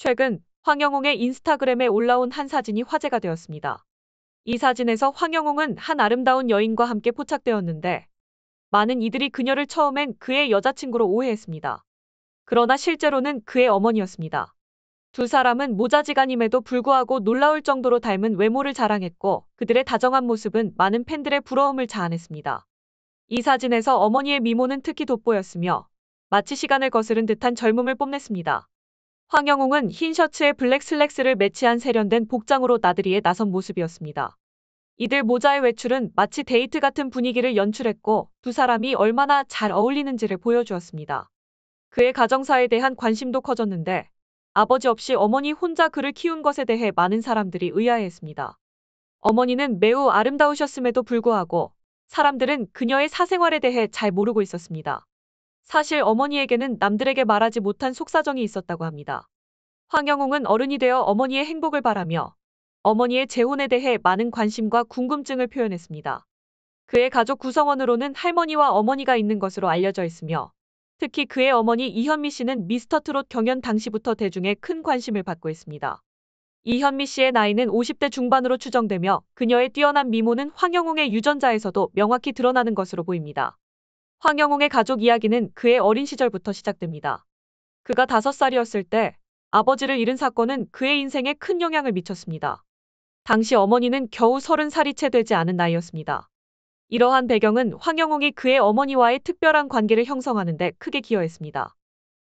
최근 황영웅의 인스타그램에 올라온 한 사진이 화제가 되었습니다. 이 사진에서 황영웅은 한 아름다운 여인과 함께 포착되었는데 많은 이들이 그녀를 처음엔 그의 여자친구로 오해했습니다. 그러나 실제로는 그의 어머니였습니다. 두 사람은 모자지간임에도 불구하고 놀라울 정도로 닮은 외모를 자랑했고 그들의 다정한 모습은 많은 팬들의 부러움을 자아냈습니다. 이 사진에서 어머니의 미모는 특히 돋보였으며 마치 시간을 거스른 듯한 젊음을 뽐냈습니다. 황영웅은 흰 셔츠에 블랙 슬랙스를 매치한 세련된 복장으로 나들이에 나선 모습이었습니다. 이들 모자의 외출은 마치 데이트 같은 분위기를 연출했고 두 사람이 얼마나 잘 어울리는지를 보여주었습니다. 그의 가정사에 대한 관심도 커졌는데 아버지 없이 어머니 혼자 그를 키운 것에 대해 많은 사람들이 의아해했습니다. 어머니는 매우 아름다우셨음에도 불구하고 사람들은 그녀의 사생활에 대해 잘 모르고 있었습니다. 사실 어머니에게는 남들에게 말하지 못한 속사정이 있었다고 합니다. 황영웅은 어른이 되어 어머니의 행복을 바라며 어머니의 재혼에 대해 많은 관심과 궁금증을 표현했습니다. 그의 가족 구성원으로는 할머니와 어머니가 있는 것으로 알려져 있으며 특히 그의 어머니 이현미 씨는 미스터트롯 경연 당시부터 대중의 큰 관심을 받고 있습니다. 이현미 씨의 나이는 50대 중반으로 추정되며 그녀의 뛰어난 미모는 황영웅의 유전자에서도 명확히 드러나는 것으로 보입니다. 황영웅의 가족 이야기는 그의 어린 시절부터 시작됩니다. 그가 5살이었을 때 아버지를 잃은 사건은 그의 인생에 큰 영향을 미쳤습니다. 당시 어머니는 겨우 30살이 채 되지 않은 나이였습니다. 이러한 배경은 황영웅이 그의 어머니와의 특별한 관계를 형성하는 데 크게 기여했습니다.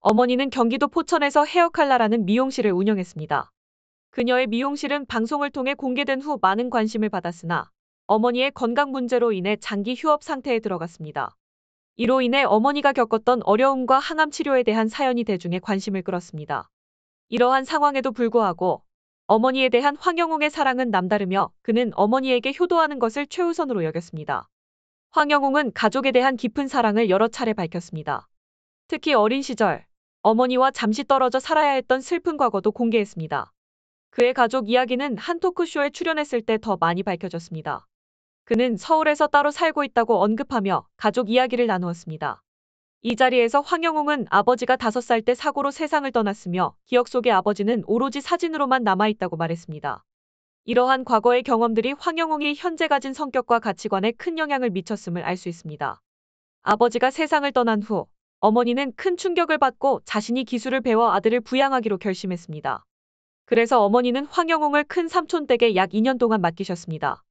어머니는 경기도 포천에서 헤어칼라라는 미용실을 운영했습니다. 그녀의 미용실은 방송을 통해 공개된 후 많은 관심을 받았으나 어머니의 건강 문제로 인해 장기 휴업 상태에 들어갔습니다. 이로 인해 어머니가 겪었던 어려움과 항암 치료에 대한 사연이 대중의 관심을 끌었습니다. 이러한 상황에도 불구하고 어머니에 대한 황영웅의 사랑은 남다르며 그는 어머니에게 효도하는 것을 최우선으로 여겼습니다. 황영웅은 가족에 대한 깊은 사랑을 여러 차례 밝혔습니다. 특히 어린 시절 어머니와 잠시 떨어져 살아야 했던 슬픈 과거도 공개했습니다. 그의 가족 이야기는 한 토크쇼에 출연했을 때 더 많이 밝혀졌습니다. 그는 서울에서 따로 살고 있다고 언급하며 가족 이야기를 나누었습니다. 이 자리에서 황영웅은 아버지가 5살 때 사고로 세상을 떠났으며 기억 속의 아버지는 오로지 사진으로만 남아있다고 말했습니다. 이러한 과거의 경험들이 황영웅이 현재 가진 성격과 가치관에 큰 영향을 미쳤음을 알 수 있습니다. 아버지가 세상을 떠난 후 어머니는 큰 충격을 받고 자신이 기술을 배워 아들을 부양하기로 결심했습니다. 그래서 어머니는 황영웅을 큰 삼촌 댁에 약 2년 동안 맡기셨습니다.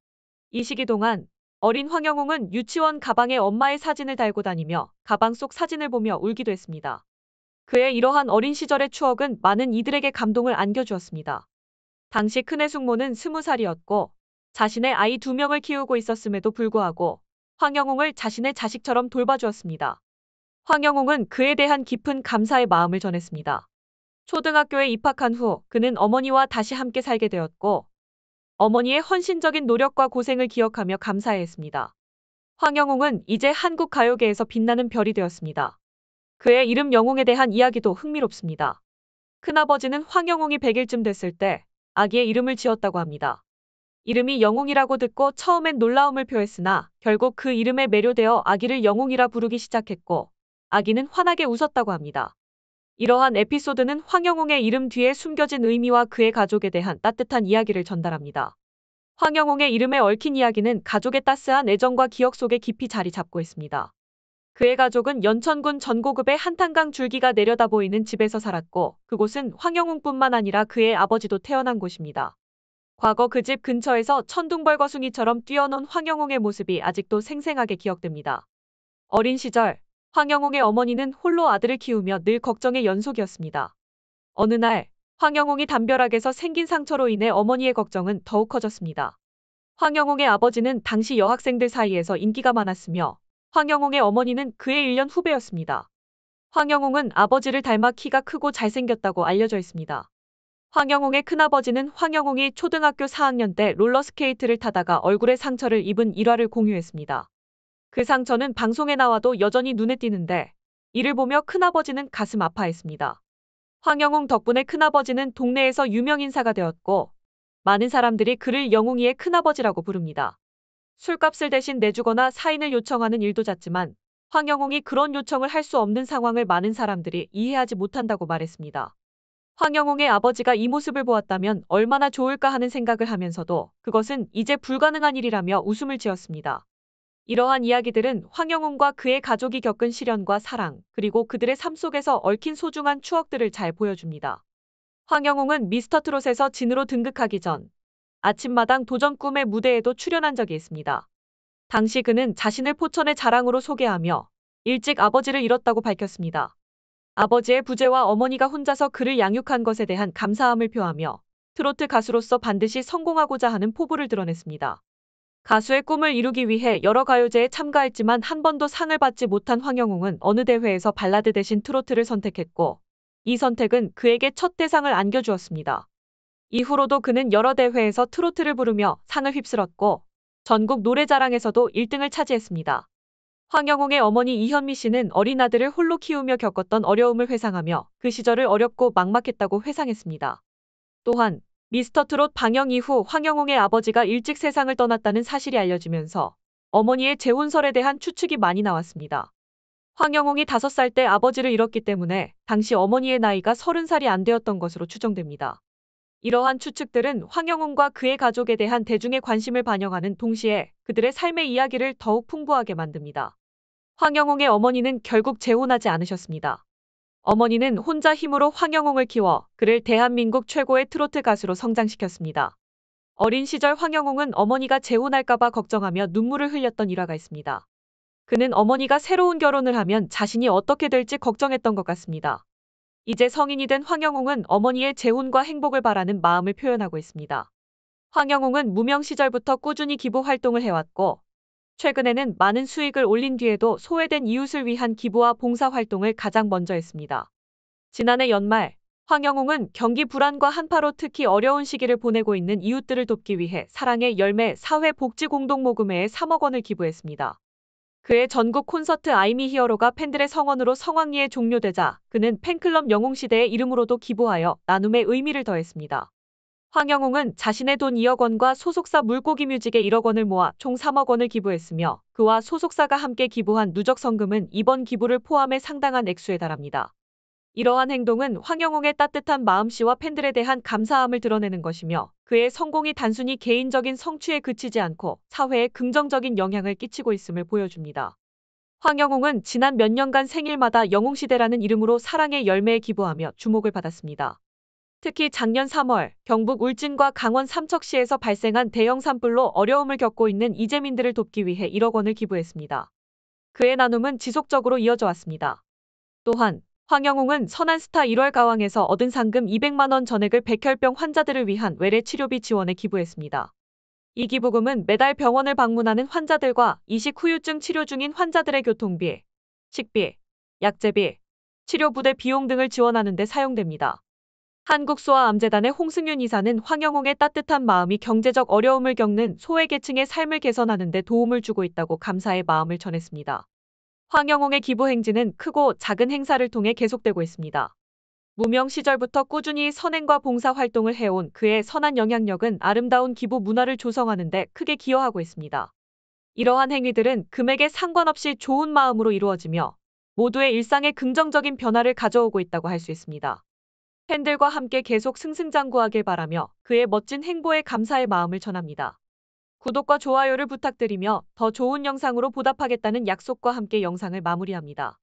이 시기 동안 어린 황영웅은 유치원 가방에 엄마의 사진을 달고 다니며 가방 속 사진을 보며 울기도 했습니다. 그의 이러한 어린 시절의 추억은 많은 이들에게 감동을 안겨주었습니다. 당시 큰애 숙모는 20살이었고 자신의 아이 2명을 키우고 있었음에도 불구하고 황영웅을 자신의 자식처럼 돌봐주었습니다. 황영웅은 그에 대한 깊은 감사의 마음을 전했습니다. 초등학교에 입학한 후 그는 어머니와 다시 함께 살게 되었고 어머니의 헌신적인 노력과 고생을 기억하며 감사했습니다. 황영웅은 이제 한국 가요계에서 빛나는 별이 되었습니다. 그의 이름 영웅에 대한 이야기도 흥미롭습니다. 큰아버지는 황영웅이 100일쯤 됐을 때 아기의 이름을 지었다고 합니다. 이름이 영웅이라고 듣고 처음엔 놀라움을 표했으나 결국 그 이름에 매료되어 아기를 영웅이라 부르기 시작했고 아기는 환하게 웃었다고 합니다. 이러한 에피소드는 황영웅의 이름 뒤에 숨겨진 의미와 그의 가족에 대한 따뜻한 이야기를 전달합니다. 황영웅의 이름에 얽힌 이야기는 가족의 따스한 애정과 기억 속에 깊이 자리 잡고 있습니다. 그의 가족은 연천군 전고급의 한탄강 줄기가 내려다 보이는 집에서 살았고 그곳은 황영웅뿐만 아니라 그의 아버지도 태어난 곳입니다. 과거 그 집 근처에서 천둥벌거숭이처럼 뛰어논 황영웅의 모습이 아직도 생생하게 기억됩니다. 어린 시절 황영웅의 어머니는 홀로 아들을 키우며 늘 걱정의 연속이었습니다. 어느 날 황영웅이 담벼락에서 생긴 상처로 인해 어머니의 걱정은 더욱 커졌습니다. 황영웅의 아버지는 당시 여학생들 사이에서 인기가 많았으며 황영웅의 어머니는 그의 1년 후배였습니다. 황영웅은 아버지를 닮아 키가 크고 잘생겼다고 알려져 있습니다. 황영웅의 큰아버지는 황영웅이 초등학교 4학년 때 롤러스케이트를 타다가 얼굴에 상처를 입은 일화를 공유했습니다. 그 상처는 방송에 나와도 여전히 눈에 띄는데 이를 보며 큰아버지는 가슴 아파했습니다. 황영웅 덕분에 큰아버지는 동네에서 유명 인사가 되었고 많은 사람들이 그를 영웅이의 큰아버지라고 부릅니다. 술값을 대신 내주거나 사인을 요청하는 일도 잦지만 황영웅이 그런 요청을 할 수 없는 상황을 많은 사람들이 이해하지 못한다고 말했습니다. 황영웅의 아버지가 이 모습을 보았다면 얼마나 좋을까 하는 생각을 하면서도 그것은 이제 불가능한 일이라며 웃음을 지었습니다. 이러한 이야기들은 황영웅과 그의 가족이 겪은 시련과 사랑, 그리고 그들의 삶 속에서 얽힌 소중한 추억들을 잘 보여줍니다. 황영웅은 미스터트롯에서 진으로 등극하기 전 아침마당 도전 꿈의 무대에도 출연한 적이 있습니다. 당시 그는 자신을 포천의 자랑으로 소개하며 일찍 아버지를 잃었다고 밝혔습니다. 아버지의 부재와 어머니가 혼자서 그를 양육한 것에 대한 감사함을 표하며 트로트 가수로서 반드시 성공하고자 하는 포부를 드러냈습니다. 가수의 꿈을 이루기 위해 여러 가요제에 참가했지만 한 번도 상을 받지 못한 황영웅은 어느 대회에서 발라드 대신 트로트를 선택했고, 이 선택은 그에게 첫 대상을 안겨주었습니다. 이후로도 그는 여러 대회에서 트로트를 부르며 상을 휩쓸었고, 전국 노래자랑에서도 1등을 차지했습니다. 황영웅의 어머니 이현미 씨는 어린 아들을 홀로 키우며 겪었던 어려움을 회상하며 그 시절을 어렵고 막막했다고 회상했습니다. 또한 미스터트롯 방영 이후 황영웅의 아버지가 일찍 세상을 떠났다는 사실이 알려지면서 어머니의 재혼설에 대한 추측이 많이 나왔습니다. 황영웅이 5살 때 아버지를 잃었기 때문에 당시 어머니의 나이가 30살이 안 되었던 것으로 추정됩니다. 이러한 추측들은 황영웅과 그의 가족에 대한 대중의 관심을 반영하는 동시에 그들의 삶의 이야기를 더욱 풍부하게 만듭니다. 황영웅의 어머니는 결국 재혼하지 않으셨습니다. 어머니는 혼자 힘으로 황영웅을 키워 그를 대한민국 최고의 트로트 가수로 성장시켰습니다. 어린 시절 황영웅은 어머니가 재혼할까봐 걱정하며 눈물을 흘렸던 일화가 있습니다. 그는 어머니가 새로운 결혼을 하면 자신이 어떻게 될지 걱정했던 것 같습니다. 이제 성인이 된 황영웅은 어머니의 재혼과 행복을 바라는 마음을 표현하고 있습니다. 황영웅은 무명 시절부터 꾸준히 기부 활동을 해왔고, 최근에는 많은 수익을 올린 뒤에도 소외된 이웃을 위한 기부와 봉사 활동을 가장 먼저 했습니다. 지난해 연말, 황영웅은 경기 불안과 한파로 특히 어려운 시기를 보내고 있는 이웃들을 돕기 위해 사랑의 열매 사회복지공동모금회에 3억 원을 기부했습니다. 그의 전국 콘서트 아이미 히어로가 팬들의 성원으로 성황리에 종료되자 그는 팬클럽 영웅시대의 이름으로도 기부하여 나눔의 의미를 더했습니다. 황영웅은 자신의 돈 2억 원과 소속사 물고기뮤직에 1억 원을 모아 총 3억 원을 기부했으며 그와 소속사가 함께 기부한 누적 성금은 이번 기부를 포함해 상당한 액수에 달합니다. 이러한 행동은 황영웅의 따뜻한 마음씨와 팬들에 대한 감사함을 드러내는 것이며 그의 성공이 단순히 개인적인 성취에 그치지 않고 사회에 긍정적인 영향을 끼치고 있음을 보여줍니다. 황영웅은 지난 몇 년간 생일마다 영웅시대라는 이름으로 사랑의 열매에 기부하며 주목을 받았습니다. 특히 작년 3월 경북 울진과 강원 삼척시에서 발생한 대형 산불로 어려움을 겪고 있는 이재민들을 돕기 위해 1억 원을 기부했습니다. 그의 나눔은 지속적으로 이어져 왔습니다. 또한 황영웅은 선한스타 1월 가왕에서 얻은 상금 200만 원 전액을 백혈병 환자들을 위한 외래 치료비 지원에 기부했습니다. 이 기부금은 매달 병원을 방문하는 환자들과 이식 후유증 치료 중인 환자들의 교통비, 식비, 약제비, 치료부대 비용 등을 지원하는 데 사용됩니다. 한국소아암재단의 홍승윤 이사는 황영웅의 따뜻한 마음이 경제적 어려움을 겪는 소외계층의 삶을 개선하는 데 도움을 주고 있다고 감사의 마음을 전했습니다. 황영웅의 기부 행진은 크고 작은 행사를 통해 계속되고 있습니다. 무명 시절부터 꾸준히 선행과 봉사 활동을 해온 그의 선한 영향력은 아름다운 기부 문화를 조성하는 데 크게 기여하고 있습니다. 이러한 행위들은 금액에 상관없이 좋은 마음으로 이루어지며 모두의 일상에 긍정적인 변화를 가져오고 있다고 할 수 있습니다. 팬들과 함께 계속 승승장구하길 바라며 그의 멋진 행보에 감사의 마음을 전합니다. 구독과 좋아요를 부탁드리며 더 좋은 영상으로 보답하겠다는 약속과 함께 영상을 마무리합니다.